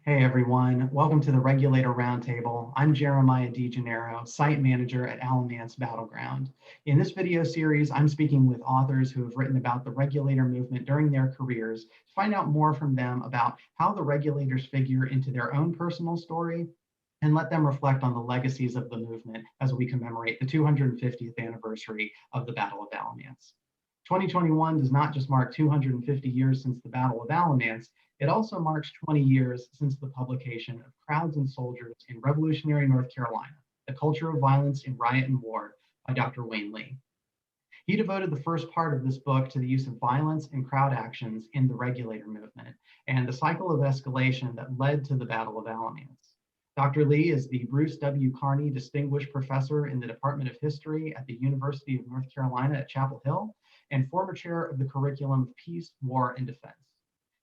Hey everyone, welcome to the Regulator Roundtable. I'm Jeremiah DeGennaro, Site Manager at Alamance Battleground. In this video series, I'm speaking with authors who have written about the regulator movement during their careers to find out more from them about how the regulators figure into their own personal story and let them reflect on the legacies of the movement as we commemorate the 250th anniversary of the Battle of Alamance. 2021 does not just mark 250 years since the Battle of Alamance, it also marks 20 years since the publication of Crowds and Soldiers in Revolutionary North Carolina, The Culture of Violence in Riot and War by Dr. Wayne Lee. He devoted the first part of this book to the use of violence and crowd actions in the regulator movement and the cycle of escalation that led to the Battle of Alamance. Dr. Lee is the Bruce W. Carney Distinguished Professor in the Department of History at the University of North Carolina at Chapel Hill and former chair of the Curriculum of Peace, War, and Defense.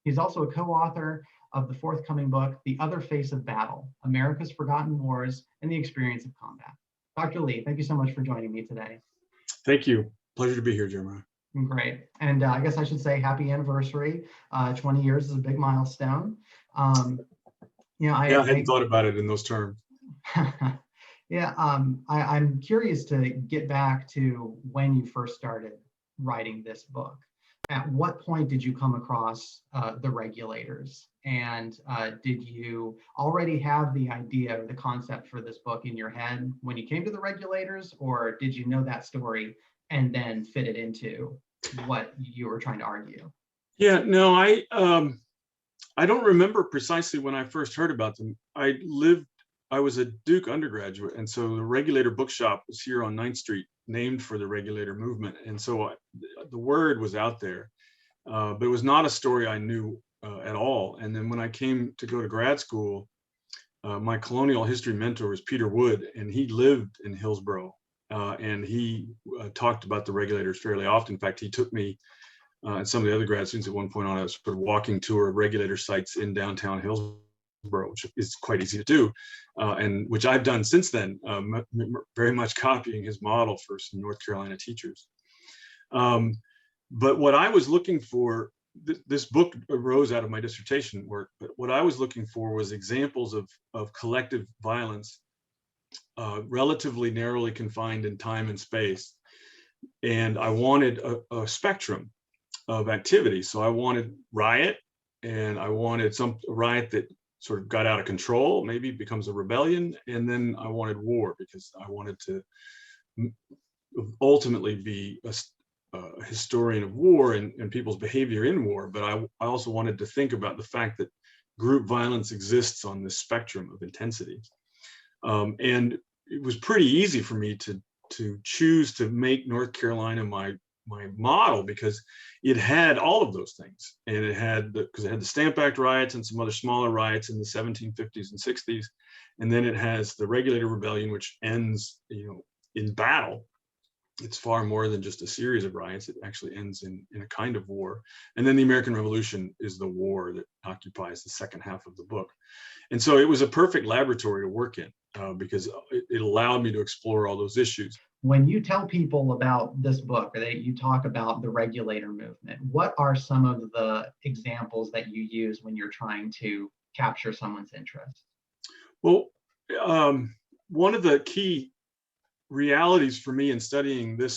He's also a co-author of the forthcoming book, The Other Face of Battle, America's Forgotten Wars and the Experience of Combat. Dr. Lee, thank you so much for joining me today. Thank you. Pleasure to be here, Jeremiah. Great. And I guess I should say happy anniversary. 20 years is a big milestone. I hadn't thought about it in those terms. I'm curious to get back to when you first started writing this book. At what point did you come across the regulators? And did you already have the idea or the concept for this book in your head when you came to the regulators, or did you know that story and then fit it into what you were trying to argue? Yeah, no, I don't remember precisely when I first heard about them. I was a Duke undergraduate, and so the Regulator bookshop was here on 9th Street, named for the regulator movement. And so the word was out there, but it was not a story I knew at all. And then when I came to go to grad school, my colonial history mentor was Peter Wood, and he lived in Hillsborough, and he talked about the regulators fairly often. In fact, he took me and some of the other grad students at one point on a sort of walking tour of regulator sites in downtown Hillsborough, which is quite easy to do, and which I've done since then, very much copying his model for some North Carolina teachers. But what I was looking for, this book arose out of my dissertation work, but what I was looking for was examples of collective violence, relatively narrowly confined in time and space. And I wanted a spectrum of activity. So I wanted riot, and I wanted a riot that sort of got out of control, maybe becomes a rebellion. And then I wanted war, because I wanted to ultimately be a historian of war and people's behavior in war. But I also wanted to think about the fact that group violence exists on this spectrum of intensity. And it was pretty easy for me to choose to make North Carolina my model, because it had all of those things. And it had because it had the Stamp Act riots and some other smaller riots in the 1750s and 60s. And then it has the Regulator Rebellion, which ends, in battle. It's far more than just a series of riots. It actually ends in a kind of war. And then the American Revolution is the war that occupies the second half of the book. And so it was a perfect laboratory to work in, because it allowed me to explore all those issues. When you tell people about this book, or that you talk about the regulator movement, what are some of the examples that you use when you're trying to capture someone's interest? Well, one of the key realities for me in studying the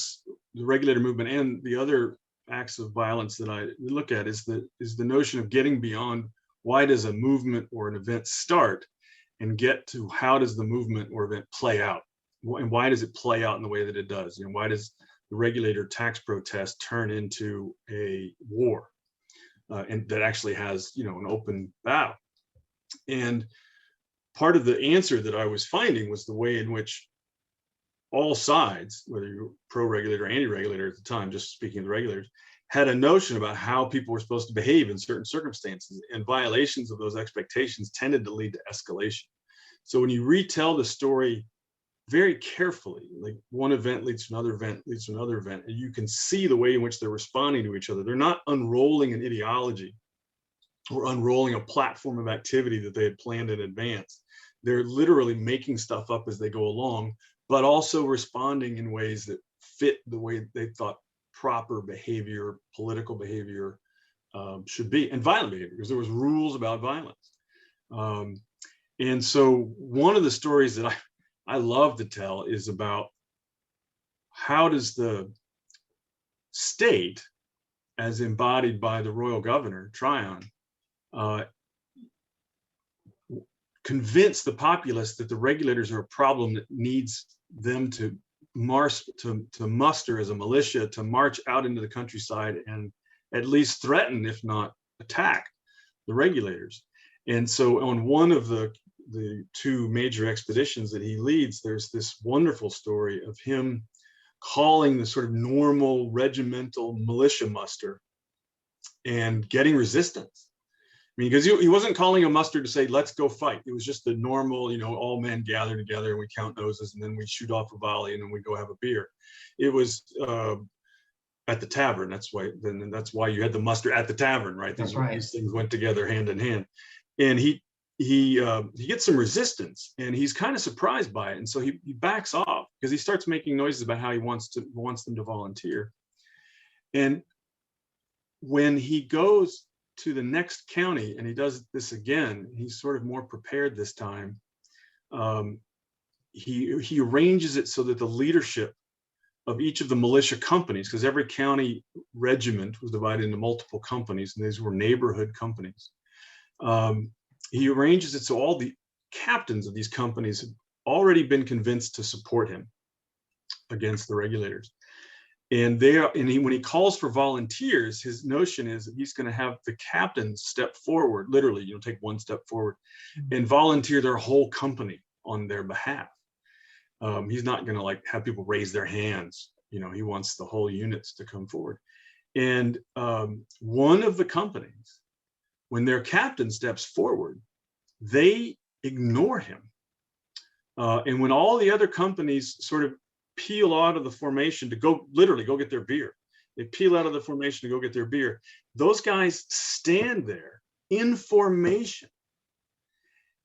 regulator movement and the other acts of violence that I look at is the notion of getting beyond why does a movement or an event start, and get to how does the movement or event play out. And why does it play out in the way that it does? Why does the regulator tax protest turn into a war, and that actually has, an open battle? And part of the answer that I was finding was the way in which all sides, whether you're pro-regulator or anti-regulator at the time, just speaking of the regulators, had a notion about how people were supposed to behave in certain circumstances, and violations of those expectations tended to lead to escalation. So when you retell the story very carefully, like one event leads to another event, leads to another event, and you can see the way in which they're responding to each other. They're not unrolling an ideology or unrolling a platform of activity that they had planned in advance. They're literally making stuff up as they go along, but also responding in ways that fit the way they thought proper behavior, political behavior should be, and violent behavior, because there was rules about violence. And so one of the stories that I love to tell is about how does the state, as embodied by the royal governor, Tryon, convince the populace that the regulators are a problem that needs them to muster as a militia, to march out into the countryside and at least threaten, if not attack, the regulators. And so on one of the two major expeditions that he leads, there's this wonderful story of him calling the sort of normal regimental militia muster and getting resistance. I mean, because he wasn't calling a muster to say, let's go fight. It was just the normal, all men gather together and we count noses and then we shoot off a volley and then we go have a beer. It was at the tavern. That's why you had the muster at the tavern, right? That's right. These things went together hand in hand. And he gets some resistance and he's kind of surprised by it. And so he backs off because he starts making noises about how he wants them to volunteer. And when he goes to the next county and he does this again, he's sort of more prepared this time. He arranges it so that the leadership of each of the militia companies, because every county regiment was divided into multiple companies, and these were neighborhood companies. He arranges it so all the captains of these companies have already been convinced to support him against the regulators. And when he calls for volunteers, his notion is that he's going to have the captains step forward, literally, take one step forward and volunteer their whole company on their behalf. He's not going to have people raise their hands. He wants the whole units to come forward. And one of the companies, when their captain steps forward, they ignore him. And when all the other companies sort of peel out of the formation to go get their beer, they peel out of the formation to go get their beer, those guys stand there in formation.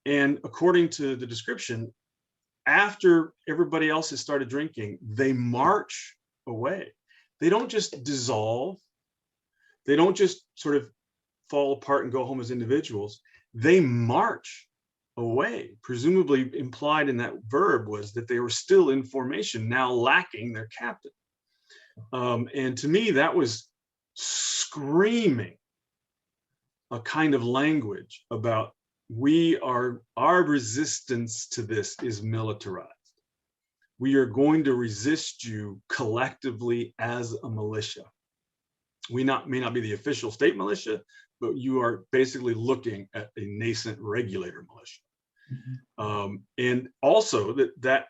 And according to the description, after everybody else has started drinking, they march away. They don't just dissolve. They don't just sort of fall apart and go home as individuals. They march away. Presumably implied in that verb was that they were still in formation, now lacking their captain. And to me, that was screaming a kind of language about our resistance to this is militarized. We are going to resist you collectively as a militia. We may not be the official state militia, but you are basically looking at a nascent regulator militia. Mm-hmm. And also that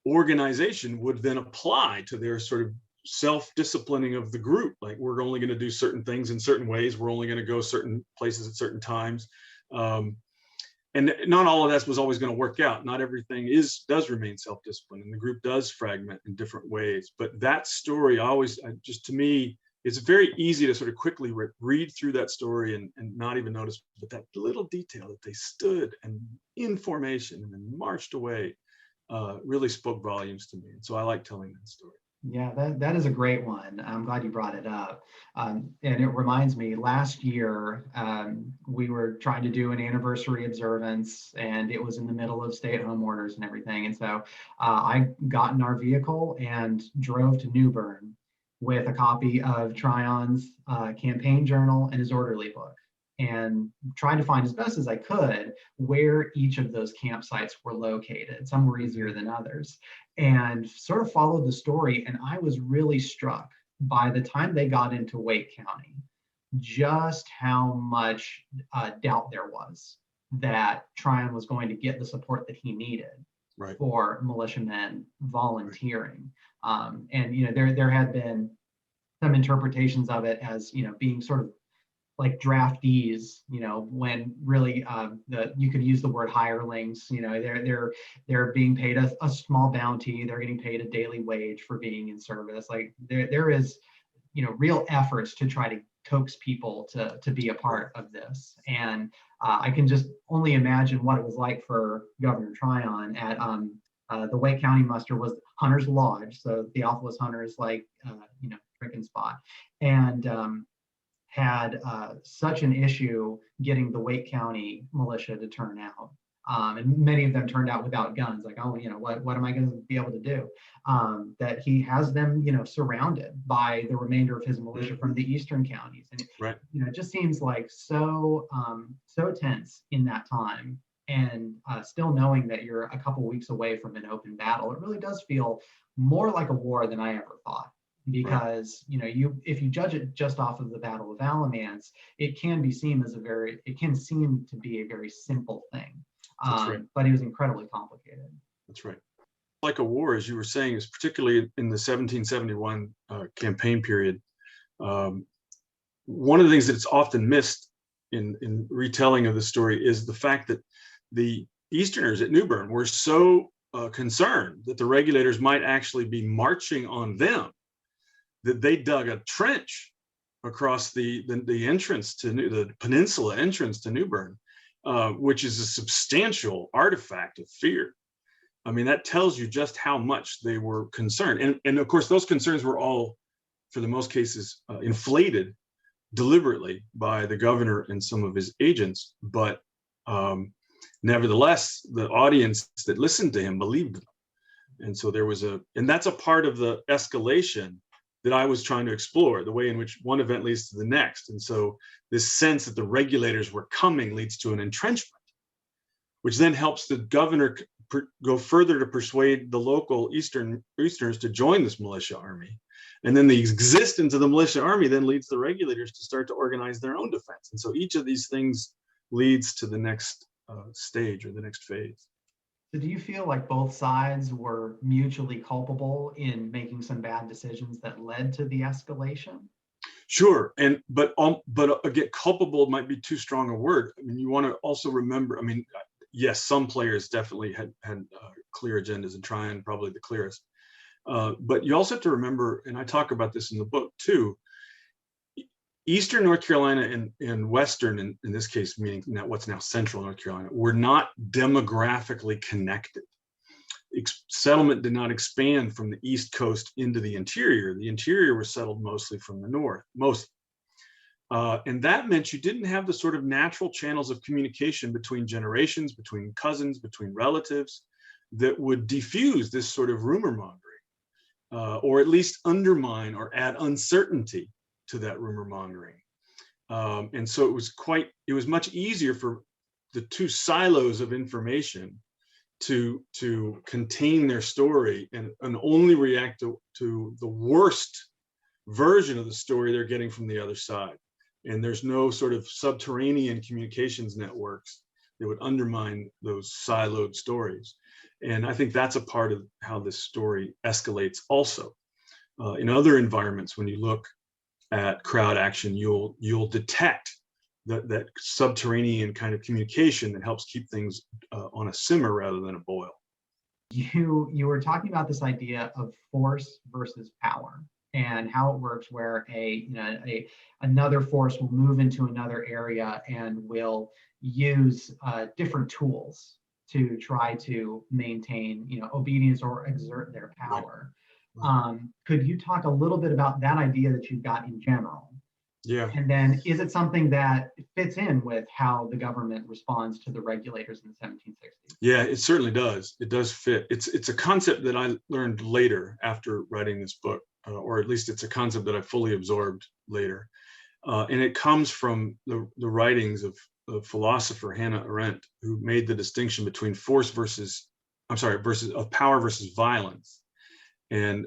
organization would then apply to their sort of self-disciplining of the group. Like, we're only going to do certain things in certain ways. We're only going to go certain places at certain times. And not all of that was always going to work out. Not everything does remain self-disciplined, and the group does fragment in different ways. But that story to me, it's very easy to sort of quickly read through that story and not even notice, but that little detail that they stood and in formation and then marched away really spoke volumes to me. And so I like telling that story. Yeah, that is a great one. I'm glad you brought it up. And it reminds me, last year, we were trying to do an anniversary observance, and it was in the middle of stay-at-home orders and everything. And so I got in our vehicle and drove to New Bern with a copy of Tryon's campaign journal and his orderly book, and trying to find as best as I could where each of those campsites were located. Some were easier than others, and sort of followed the story. And I was really struck by the time they got into Wake County, just how much doubt there was that Tryon was going to get the support that he needed for militiamen volunteering. And there had been some interpretations of it as being sort of like draftees, when really you could use the word hirelings. They're being paid a small bounty. They're getting paid a daily wage for being in service. Like there is real efforts to try to coax people to be a part of this. And I can just only imagine what it was like for Governor Tryon at the Wake County muster was Hunter's Lodge. So Theophilus Hunter's drinking spot. And had such an issue getting the Wake County militia to turn out. And many of them turned out without guns, like, oh, what am I going to be able to do? That he has them, surrounded by the remainder of his militia from the eastern counties. And, Right. it just seems like so tense in that time. And still knowing that you're a couple weeks away from an open battle, it really does feel more like a war than I ever thought. Because if you judge it just off of the Battle of Alamance, it can seem to be a very simple thing. Right. But it was incredibly complicated. That's right. Like a war, as you were saying, is particularly in the 1771 campaign period. One of the things that's often missed in retelling of the story is the fact that the Easterners at New Bern were so concerned that the Regulators might actually be marching on them that they dug a trench across the entrance to the peninsula entrance to New Bern, which is a substantial artifact of fear. I mean, that tells you just how much they were concerned. And of course, those concerns were all, for the most cases, inflated deliberately by the governor and some of his agents. But nevertheless, the audience that listened to him believed them. And so and that's a part of the escalation that I was trying to explore, the way in which one event leads to the next. And so this sense that the Regulators were coming leads to an entrenchment, which then helps the governor go further to persuade the local Easterners to join this militia army. And then the existence of the militia army then leads the Regulators to start to organize their own defense. And so each of these things leads to the next stage or the next phase. So do you feel like both sides were mutually culpable in making some bad decisions that led to the escalation? Sure, but again, culpable might be too strong a word. I mean, you want to also remember. I mean, yes, some players definitely had clear agendas and trying probably the clearest. But you also have to remember, and I talk about this in the book too. Eastern North Carolina and Western, in this case, meaning what's now Central North Carolina, were not demographically connected. Settlement did not expand from the East Coast into the interior. The interior was settled mostly from the north, and that meant you didn't have the sort of natural channels of communication between generations, between cousins, between relatives, that would diffuse this sort of rumor mongering, or at least undermine or add uncertainty to that rumor mongering. And so it was much easier for the two silos of information to contain their story and only react to the worst version of the story they're getting from the other side. And there's no sort of subterranean communications networks that would undermine those siloed stories. And I think that's a part of how this story escalates also. In other environments, when you look at crowd action, you'll detect that subterranean kind of communication that helps keep things on a simmer rather than a boil. You were talking about this idea of force versus power and how it works, where another force will move into another area and will use different tools to try to maintain obedience or exert their power. Right. Could you talk a little bit about that idea that you've got in general? Yeah. And then is it something that fits in with how the government responds to the Regulators in the 1760s? Yeah, it certainly does. It does fit. It's a concept that I learned later after writing this book, or at least it's a concept that I fully absorbed later. And it comes from the writings of philosopher Hannah Arendt, who made the distinction between power versus violence. And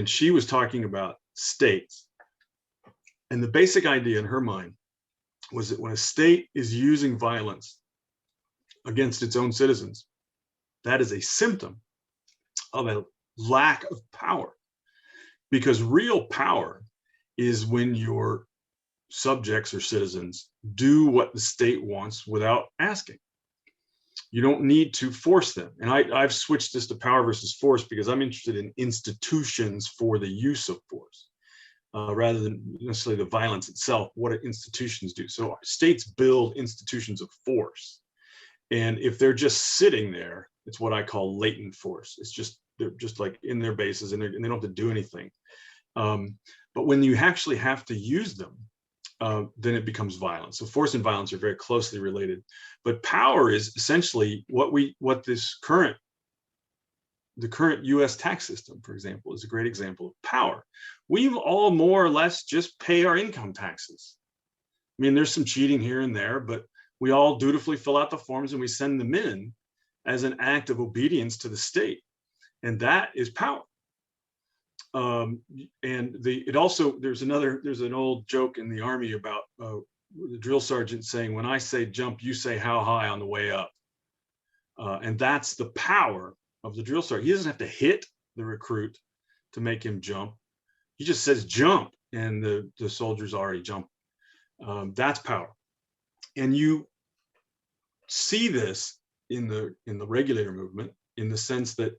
she was talking about states. And the basic idea in her mind was that when a state is using violence against its own citizens, that is a symptom of a lack of power. Because real power is when your subjects or citizens do what the state wants without asking. You don't need to force them. And I've switched this to power versus force because I'm interested in institutions for the use of force. Rather than necessarily the violence itself, what do institutions do? So states build institutions of force. And if they're just sitting there, it's what I call latent force. They're just like in their bases and they don't have to do anything. But when you actually have to use them, then it becomes violence. So force and violence are very closely related. But power is essentially the current US tax system, for example, is a great example of power. We all more or less just pay our income taxes. I mean, there's some cheating here and there, but we all dutifully fill out the forms and we send them in as an act of obedience to the state. And that is power. There's an old joke in the Army about the drill sergeant saying, when I say jump, you say how high on the way up. And that's the power of the drill sergeant. He doesn't have to hit the recruit to make him jump. He just says jump, and the soldiers already jump. That's power. And you see this in the regulator movement, in the sense that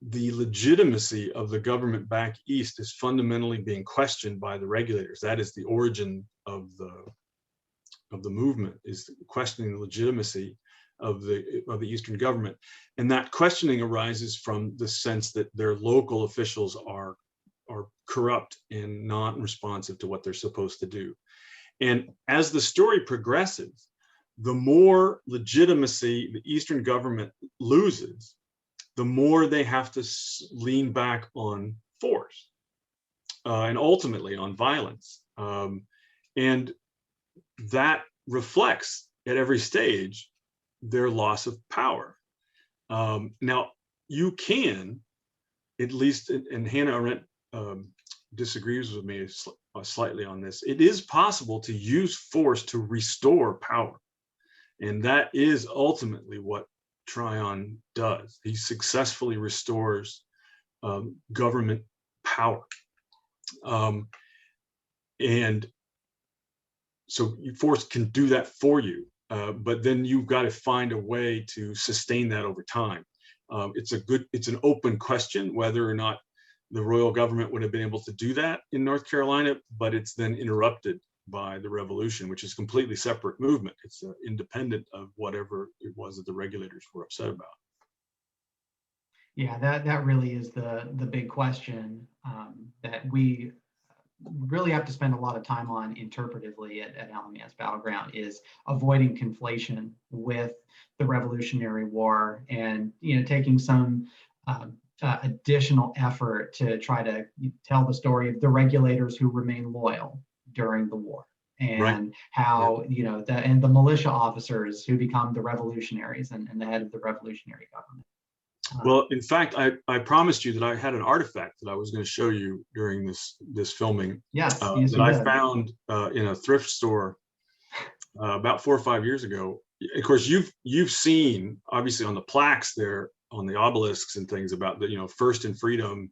the legitimacy of the government back east is fundamentally being questioned by the regulators. That is the origin of the movement, is questioning the legitimacy of the Eastern government. And that questioning arises from the sense that their local officials are corrupt and not responsive to what they're supposed to do. And as the story progresses, the more legitimacy the Eastern government loses, the more they have to lean back on force and ultimately on violence. And that reflects at every stage their loss of power. Now, you can, at least, and Hannah Arendt disagrees with me slightly on this, it is possible to use force to restore power. And that is ultimately what Tryon does. He successfully restores government power. And so force can do that for you, but then you've got to find a way to sustain that over time. It's an open question whether or not the royal government would have been able to do that in North Carolina, but it's then interrupted by the revolution, which is a completely separate movement. It's independent of whatever it was that the regulators were upset about. Yeah, that really is the big question that we really have to spend a lot of time on interpretively at Alamance Battleground, is avoiding conflation with the Revolutionary War, and taking some additional effort to try to tell the story of the regulators who remain loyal during the war, and right. How the militia officers who become the revolutionaries and the head of the revolutionary government. Well, in fact, I promised you that I had an artifact that I was going to show you during this filming. Yes, that I found in a thrift store about 4 or 5 years ago. Of course, you've seen, obviously, on the plaques there, on the obelisks and things, about the first in freedom,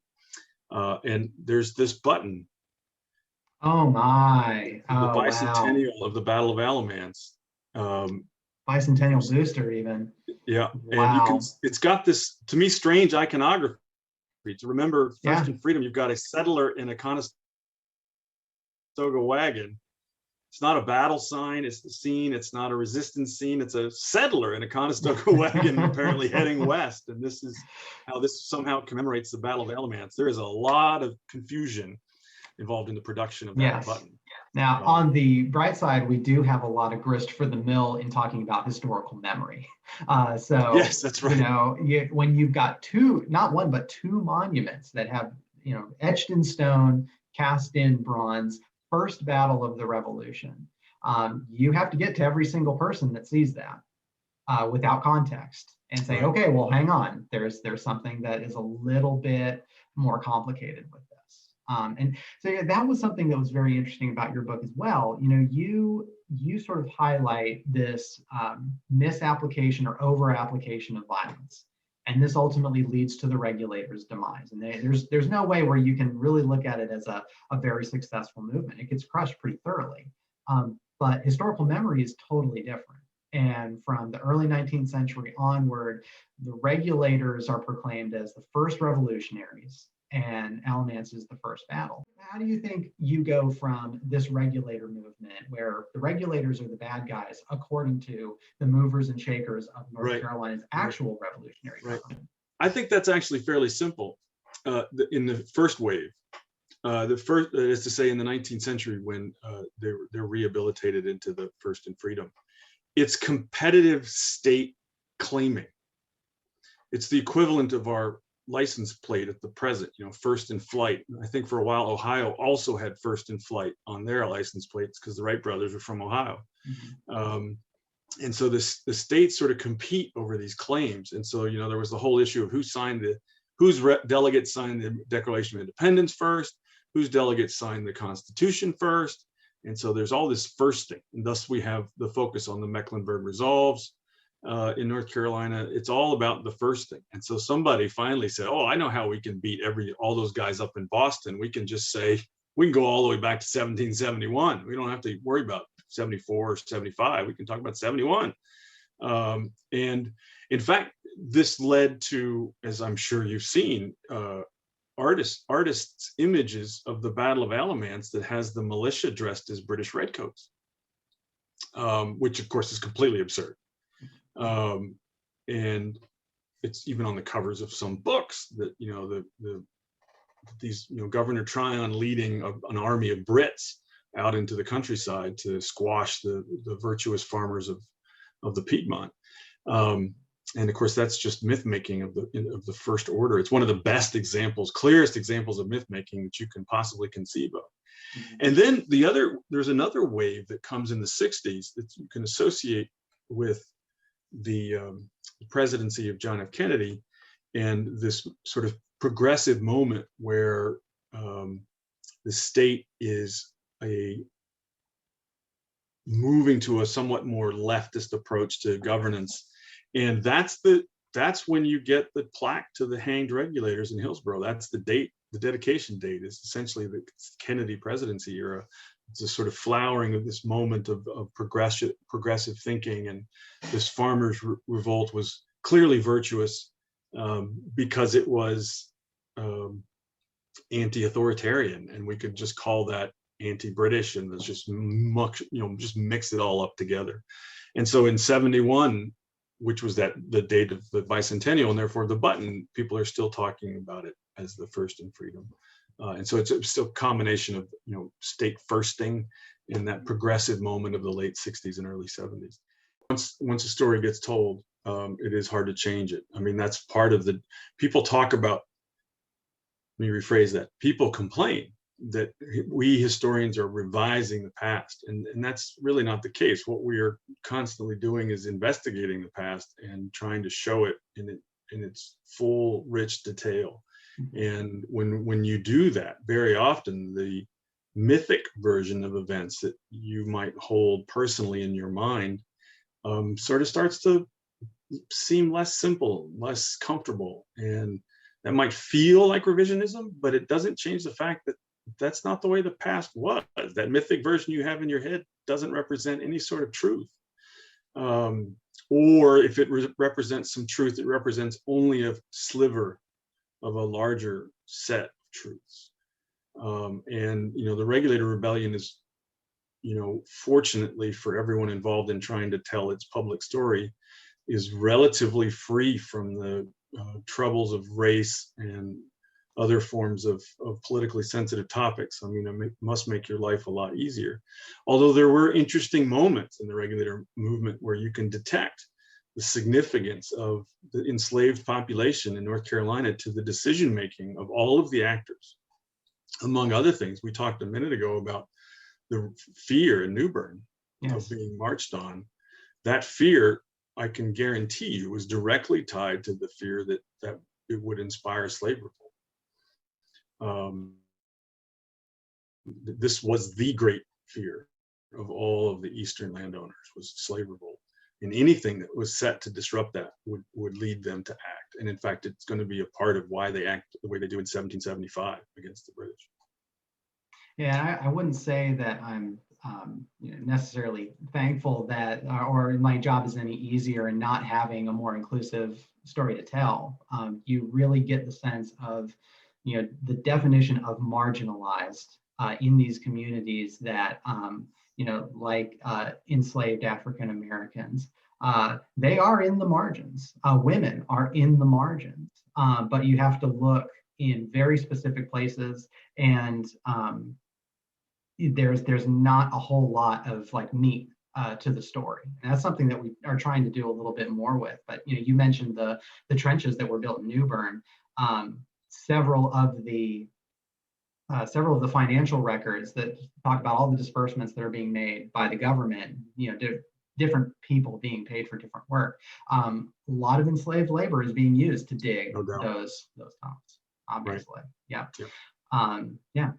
and there's this button. Oh my! The bicentennial of the Battle of Alamance. Bicentennial booster, even. Yeah, wow. And it's got this, to me, strange iconography. To remember first in freedom, you've got a settler in a Conestoga wagon. It's not a battle sign, it's the scene. It's not a resistance scene. It's a settler in a Conestoga wagon apparently heading west. And this is how this somehow commemorates the Battle of Alamance. There is a lot of confusion involved in the production of that button. Now, on the bright side, we do have a lot of grist for the mill in talking about historical memory. So yes, that's right. When you've got not one, but two monuments that have, etched in stone, cast in bronze, first battle of the Revolution, you have to get to every single person that sees that without context and say, okay, well, hang on, there's something that is a little bit more complicated with this. And so that was something that was very interesting about your book as well. You sort of highlight this misapplication or over-application of violence, and this ultimately leads to the regulators' demise. And there's no way where you can really look at it as a very successful movement. It gets crushed pretty thoroughly. But historical memory is totally different. And from the early 19th century onward, the regulators are proclaimed as the first revolutionaries, and Alamance is the first battle. How do you think you go from this regulator movement, where the regulators are the bad guys, according to the movers and shakers of North Carolina's actual revolutionary government? I think that's actually fairly simple. in the first wave. The first is to say in the 19th century when they're rehabilitated into the First and Freedom. It's competitive state claiming. It's the equivalent of our license plate at the present, first in flight. I think for a while Ohio also had first in flight on their license plates because the Wright brothers were from Ohio. And so the states sort of compete over these claims. And so there was the whole issue of whose delegates signed the Declaration of Independence first, whose delegates signed the Constitution first. And so there's all this firsting, and thus we have the focus on the Mecklenburg Resolves in North Carolina. It's all about the firsting. And so somebody finally said, oh, I know how we can beat all those guys up in Boston. We can just say, we can go all the way back to 1771. We don't have to worry about 74 or 75. We can talk about 71. And in fact, this led to, as I'm sure you've seen, artists' images of the Battle of Alamance that has the militia dressed as British redcoats, which of course is completely absurd. And it's even on the covers of some books that these Governor Tryon leading an army of Brits out into the countryside to squash the virtuous farmers of the Piedmont. And of course, that's just myth making of the first order. It's one of the best examples, clearest examples of myth making that you can possibly conceive of. And then there's another wave that comes in the 60s that you can associate with the presidency of John F. Kennedy and this sort of progressive moment where the state is moving to a somewhat more leftist approach to governance. And that's when you get the plaque to the hanged regulators in Hillsborough. That's the date. The dedication date is essentially the Kennedy presidency era. It's a sort of flowering of this moment of progressive thinking. And this farmers' revolt was clearly virtuous because it was anti-authoritarian, and we could just call that anti-British, and let's just just mix it all up together. And so in 71, which was the date of the bicentennial, and therefore the button, people are still talking about it as the First and Freedom. And so it's still a combination of state firsting in that progressive moment of the late 60s and early 70s. Once a story gets told, it is hard to change it. I mean, that's part of people talk about, let me rephrase that, people complain that we historians are revising the past, and that's really not the case. What we are constantly doing is investigating the past and trying to show it in its full, rich detail. And when you do that, very often the mythic version of events that you might hold personally in your mind sort of starts to seem less simple, less comfortable. And that might feel like revisionism, but it doesn't change the fact that that's not the way the past was. That mythic version you have in your head doesn't represent any sort of truth. Or if it represents some truth, it represents only a sliver of a larger set of truths. And the Regulator Rebellion is, fortunately for everyone involved in trying to tell its public story, is relatively free from the troubles of race and other forms of politically sensitive topics. I mean, it must make your life a lot easier. Although there were interesting moments in the Regulator movement where you can detect the significance of the enslaved population in North Carolina to the decision-making of all of the actors. Among other things, we talked a minute ago about the fear in New Bern of being marched on. That fear, I can guarantee you, was directly tied to the fear that it would inspire slave revolt. This was the great fear of all of the Eastern landowners, was slave revolt. And anything that was set to disrupt that would lead them to act. And in fact, it's going to be a part of why they act the way they do in 1775 against the British. Yeah, I wouldn't say that I'm necessarily thankful that, or my job is any easier in not having a more inclusive story to tell. You really get the sense of, the definition of marginalized in these communities that, like enslaved African Americans. They are in the margins. Women are in the margins, but you have to look in very specific places, and there's not a whole lot of like meat to the story, and that's something that we are trying to do a little bit more with. But you mentioned the trenches that were built in New Bern. Several of the financial records that talk about all the disbursements that are being made by the government, different people being paid for different work. A lot of enslaved labor is being used to dig those tunnels, obviously. Right. Yeah. Yeah.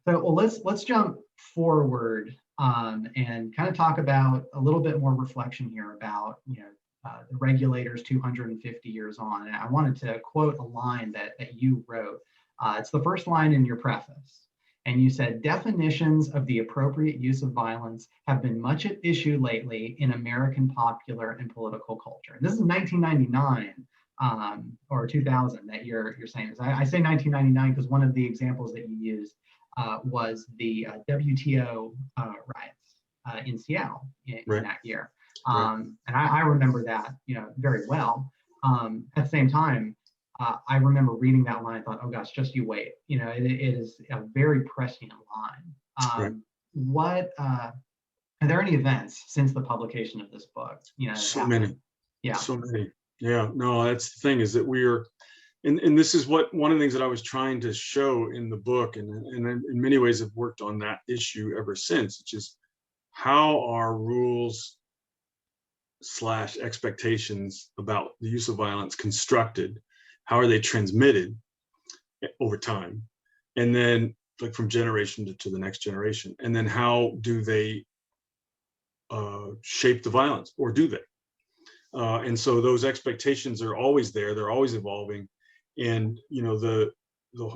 So, well, let's jump forward and kind of talk about a little bit more reflection here about the Regulators 250 years on. And I wanted to quote a line that you wrote. It's the first line in your preface. And you said, definitions of the appropriate use of violence have been much at issue lately in American popular and political culture. And this is 1999 or 2000 that you're saying this. I say 1999 because one of the examples that you used was the WTO riots in Seattle in that year. And I remember that very well. At the same time, I remember reading that line. I thought, oh gosh, just you wait. It is a very prescient line. What are there any events since the publication of this book? So many. Yeah. So many. Yeah. No, that's the thing, is that we're, and this is one of the things that I was trying to show in the book, and in many ways have worked on that issue ever since, which is how are rules / expectations about the use of violence constructed? How are they transmitted over time? And then like from generation to the next generation? And then how do they shape the violence, or do they? And so those expectations are always there. They're always evolving. And,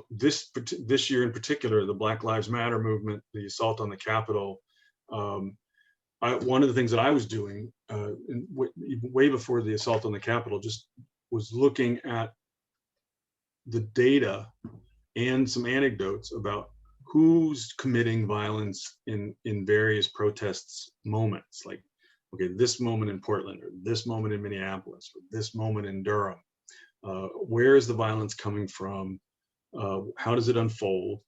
this year in particular, the Black Lives Matter movement, the assault on the Capitol, one of the things that I was doing way before the assault on the Capitol just was looking at the data and some anecdotes about who's committing violence in various protests moments, like, okay, this moment in Portland, or this moment in Minneapolis, or this moment in Durham. Where is the violence coming from? How does it unfold?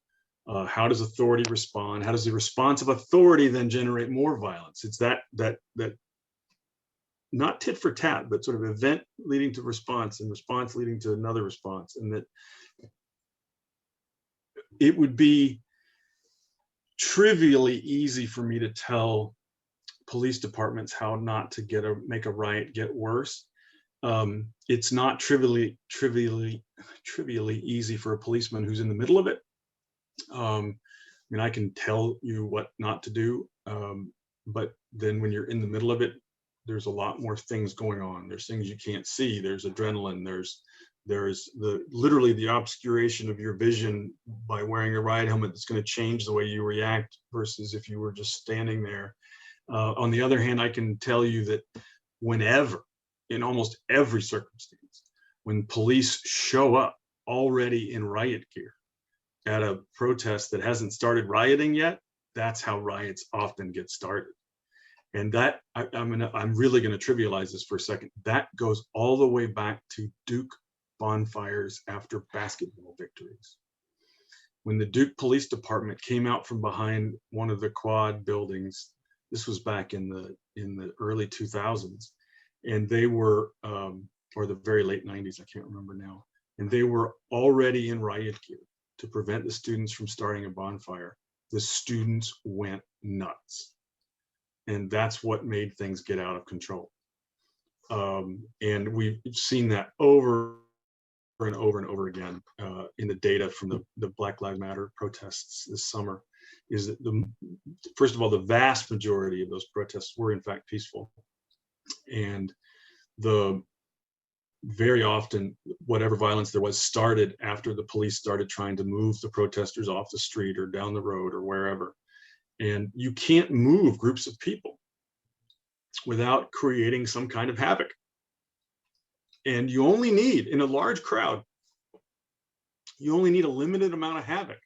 How does authority respond? How does the response of authority then generate more violence? It's that not tit for tat, but sort of event leading to response, and response leading to another response. And that it would be trivially easy for me to tell police departments how not to make a riot get worse. It's not trivially easy for a policeman who's in the middle of it. I can tell you what not to do, but then when you're in the middle of it, there's a lot more things going on. There's things you can't see. There's adrenaline. There's literally the obscuration of your vision by wearing a riot helmet that's going to change the way you react versus if you were just standing there. On the other hand, I can tell you that whenever, in almost every circumstance, when police show up already in riot gear at a protest that hasn't started rioting yet, that's how riots often get started. And that, I'm really going to trivialize this for a second. That goes all the way back to Duke bonfires after basketball victories. When the Duke Police Department came out from behind one of the quad buildings, this was back in the early 2000s, and they were, or the very late 90s, I can't remember now, and they were already in riot gear to prevent the students from starting a bonfire. The students went nuts. And that's what made things get out of control. And we've seen that over and over and over again in the data from the Black Lives Matter protests this summer, is that first of all, the vast majority of those protests were in fact peaceful. And very often, whatever violence there was started after the police started trying to move the protesters off the street or down the road or wherever. And you can't move groups of people without creating some kind of havoc. And you only need, in a large crowd, you only need a limited amount of havoc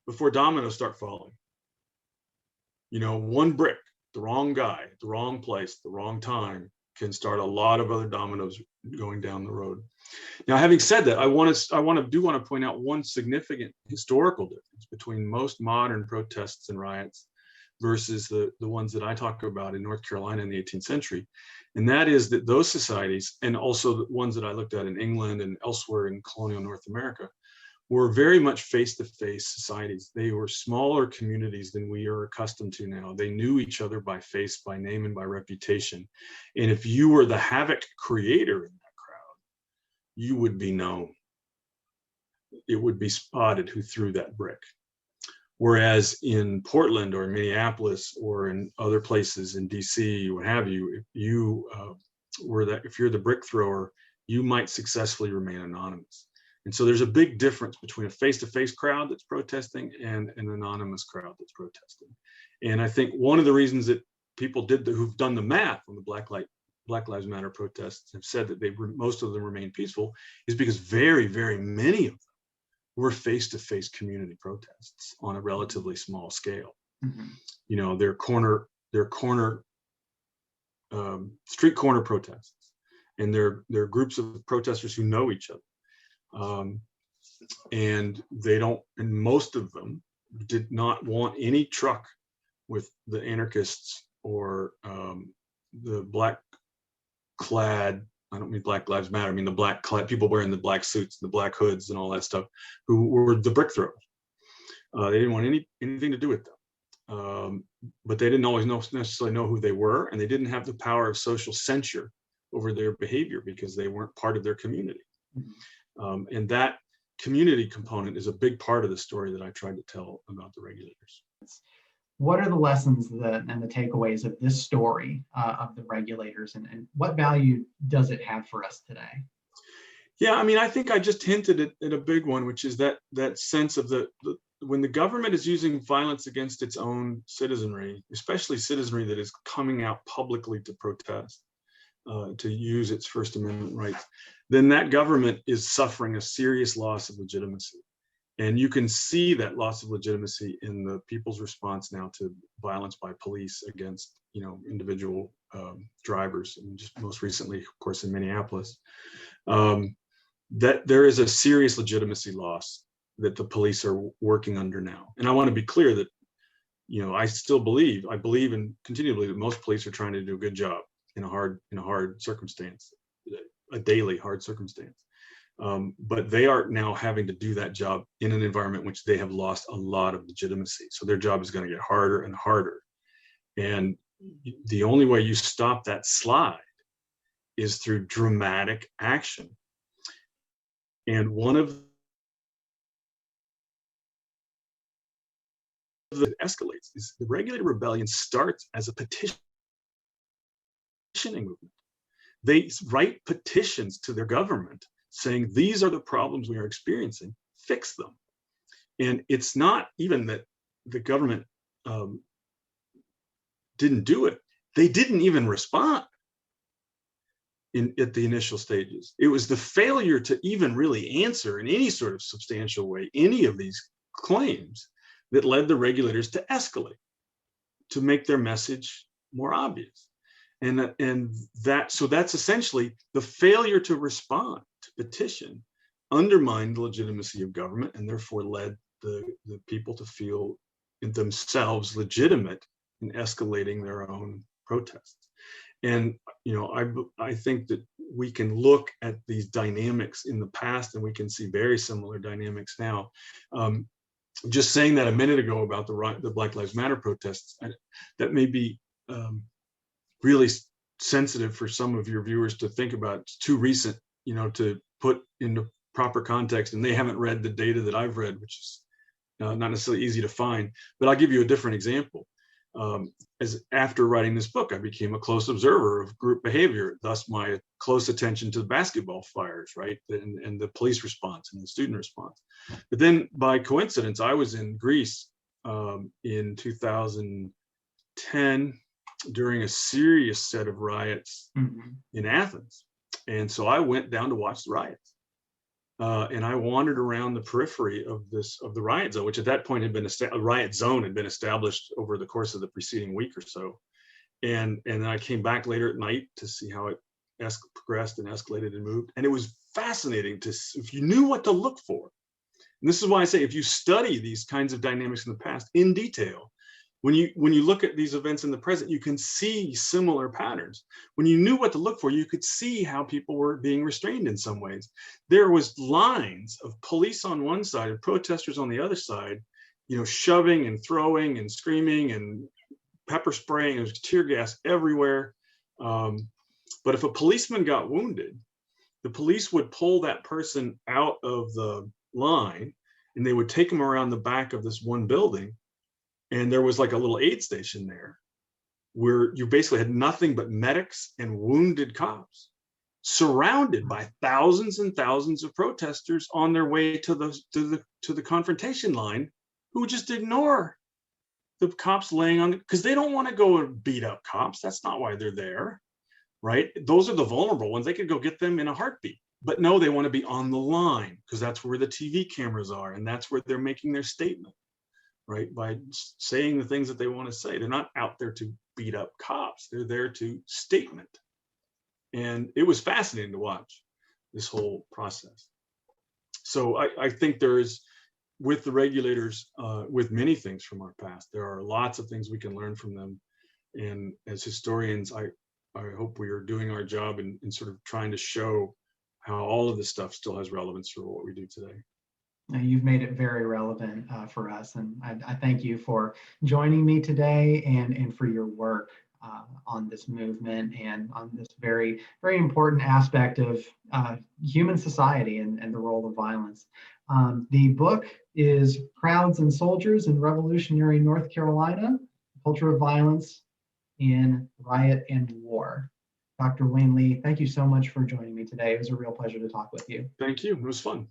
before dominoes start falling. One brick, the wrong guy, the wrong place, the wrong time, can start a lot of other dominoes going down the road. Now, having said that, I want to point out one significant historical difference between most modern protests and riots versus the ones that I talk about in North Carolina in the 18th century. And that is that those societies, and also the ones that I looked at in England and elsewhere in colonial North America, were very much face-to-face societies. They were smaller communities than we are accustomed to now. They knew each other by face, by name, and by reputation. And if you were the havoc creator in that crowd, you would be known. It would be spotted who threw that brick. Whereas in Portland or Minneapolis or in other places in DC, what have you, if you if you're the brick thrower, you might successfully remain anonymous. And so there's a big difference between a face-to-face crowd that's protesting and an anonymous crowd that's protesting. And I think one of the reasons that people who've done the math on the Black Lives Matter protests have said that most of them remain peaceful is because very, very many of them were face-to-face community protests on a relatively small scale. Mm-hmm. You know, they're street corner protests, and they're groups of protesters who know each other. And most of them did not want any truck with the anarchists or the black clad, I don't mean Black Lives Matter, I mean the black clad people wearing the black suits, the black hoods and all that stuff, who were the brick throwers. They didn't want anything to do with them. But they didn't always necessarily know who they were, and they didn't have the power of social censure over their behavior because they weren't part of their community. And that community component is a big part of the story that I tried to tell about the Regulators. What are the lessons and the takeaways of this story of the Regulators, and what value does it have for us today? Yeah, I mean, I think I just hinted at a big one, which is that sense of when the government is using violence against its own citizenry, especially citizenry that is coming out publicly to protest, to use its First Amendment rights, then that government is suffering a serious loss of legitimacy. And you can see that loss of legitimacy in the people's response now to violence by police against, individual drivers, and just most recently, of course, in Minneapolis, that there is a serious legitimacy loss that the police are working under now. And I want to be clear that, I believe and continue to believe that most police are trying to do a good job in a hard circumstance, a daily hard circumstance. But they are now having to do that job in an environment which they have lost a lot of legitimacy. So their job is going to get harder and harder. And the only way you stop that slide is through dramatic action. And one of the escalates is the Regulator Rebellion starts as a petitioning movement. They write petitions to their government saying, these are the problems we are experiencing, fix them. And it's not even that the government didn't do it. They didn't even respond at the initial stages. It was the failure to even really answer in any sort of substantial way any of these claims that led the Regulators to escalate, to make their message more obvious. So that's essentially the failure to respond to petition undermined the legitimacy of government, and therefore led the people to feel themselves legitimate in escalating their own protests. And I think that we can look at these dynamics in the past, and we can see very similar dynamics now. Just saying that a minute ago about the Black Lives Matter protests, that may be really sensitive for some of your viewers to think about. It's too recent, to put into proper context, and they haven't read the data that I've read, which is not necessarily easy to find. But I'll give you a different example. As after writing this book, I became a close observer of group behavior, thus my close attention to the basketball fires, right, and the police response and the student response. But then, by coincidence, I was in Greece in 2010 during a serious set of riots in Athens, and so I went down to watch the riots. And I wandered around the periphery of the riot zone, which at that point had been a riot zone had been established over the course of the preceding week or so. And then I came back later at night to see how it progressed and escalated and moved. And it was fascinating if you knew what to look for. And this is why I say, if you study these kinds of dynamics in the past in detail, when you look at these events in the present, you can see similar patterns. When you knew what to look for, you could see how people were being restrained in some ways. There was lines of police on one side and protesters on the other side, shoving and throwing and screaming and pepper spraying. There was tear gas everywhere. But if a policeman got wounded, the police would pull that person out of the line and they would take him around the back of this one building. And there was like a little aid station there where you basically had nothing but medics and wounded cops surrounded by thousands and thousands of protesters on their way to the confrontation line, who just ignore the cops laying on, because they don't want to go and beat up cops. That's not why they're there, right? Those are the vulnerable ones. They could go get them in a heartbeat. But no, they want to be on the line because that's where the TV cameras are and that's where they're making their statement, right? By saying the things that they want to say. They're not out there to beat up cops. They're there to statement. And it was fascinating to watch this whole process. So I think there is, with the regulators, with many things from our past, there are lots of things we can learn from them. And as historians, I hope we are doing our job in sort of trying to show how all of this stuff still has relevance for what we do today. You've made it very relevant for us, and I thank you for joining me today and for your work on this movement and on this very, very important aspect of human society and the role of violence. The book is Crowds and Soldiers in Revolutionary North Carolina, Culture of Violence in Riot and War. Dr. Wayne Lee, thank you so much for joining me today. It was a real pleasure to talk with you. Thank you. It was fun.